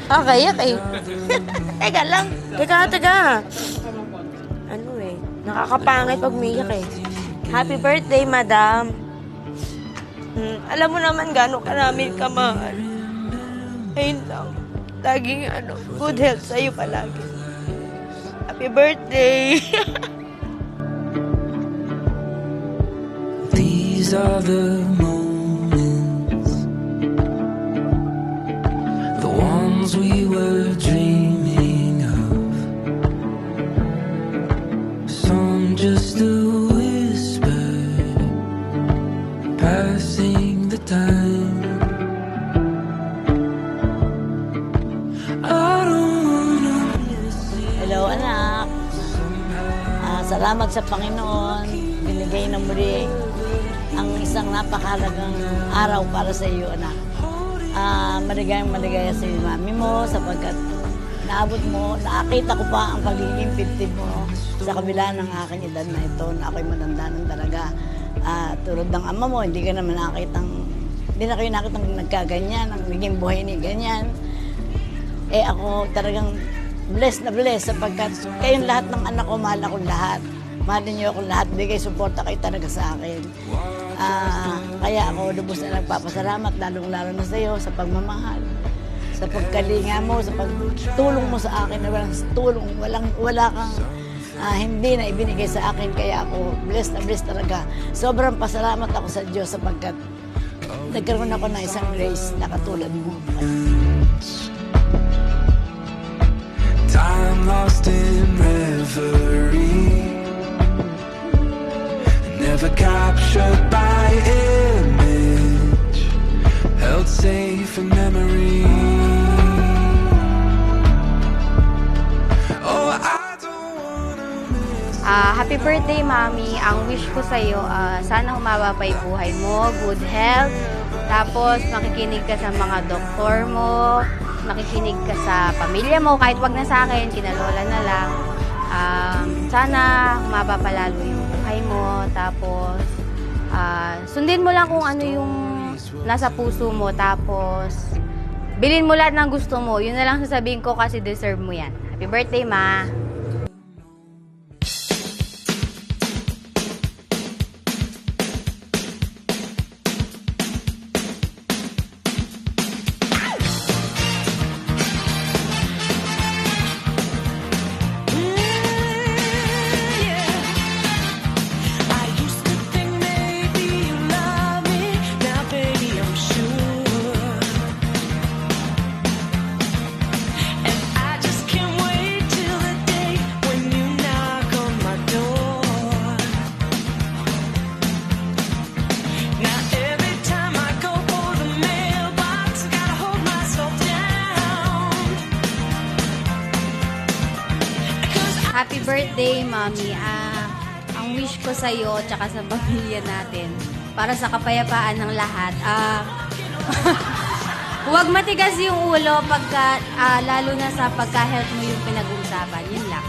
Kayak eh. Teka lang. Teka. Ano eh, nakakapangit pag umiyak eh. Happy birthday, madam. Alam mo naman gano'n ka namin kamahal. Ayun lang. Laging good health sa'yo palagi. Happy birthday! These are the moments, the ones we were dreaming of. Some just a whisper, passing the time. I don't wanna miss you. Hello, anak. Salamat sa Panginoon. Binigay na muli ang isang napakahalagang araw para sa iyo, anak. Maligayang sa iyo, mami mo, sapagkat naabot mo, nakakita ko pa ang pagiging 50 mo sa kabila ng aking edad na ito, na ako'y matanda ng talaga. Tulad ng ama mo, hindi na kayo nakitang nagkaganyan, ang naging buhay ni ganyan. Ako talagang blessed na blessed sapagkat kayong lahat ng anak ko, mahal ako lahat. Mahalin niyo ako lahat, bigay suporta kayo talaga sa akin. Kaya ako lubos na nagpapasalamat, lalong-lalo na sa iyo, sa pagmamahal, sa pagkalinga mo, sa pagtulong mo sa akin, na walang tulong, wala kang hindi na ibinigay sa akin, kaya ako blessed na blessed talaga. Sobrang pasalamat ako sa Diyos sapagkat nagkaroon ako ng isang grace na katulad mo. Time lost in reverie, never captured by image, held safe in memory. Oh, I don't wanna miss. Happy birthday, Mami. Ang wish ko sa'yo, sana humaba pa yung buhay mo, good health, tapos makikinig ka sa mga doktor mo, makikinig ka sa pamilya mo, kahit wag na sa akin, kinalola na lang. Sana humaba pa lalo yung buhay mo, tapos sundin mo lang kung ano yung nasa puso mo, tapos bilhin mo lahat ng gusto mo. Yun na lang sasabihin ko kasi deserve mo yan. Happy birthday, Ma! Happy birthday, Mami. Ang wish ko sa'yo tsaka sa pamilya natin, para sa kapayapaan ng lahat, huwag matigas yung ulo pagka, lalo na sa pagka-health mo yung pinag-uusapan. Yun lang.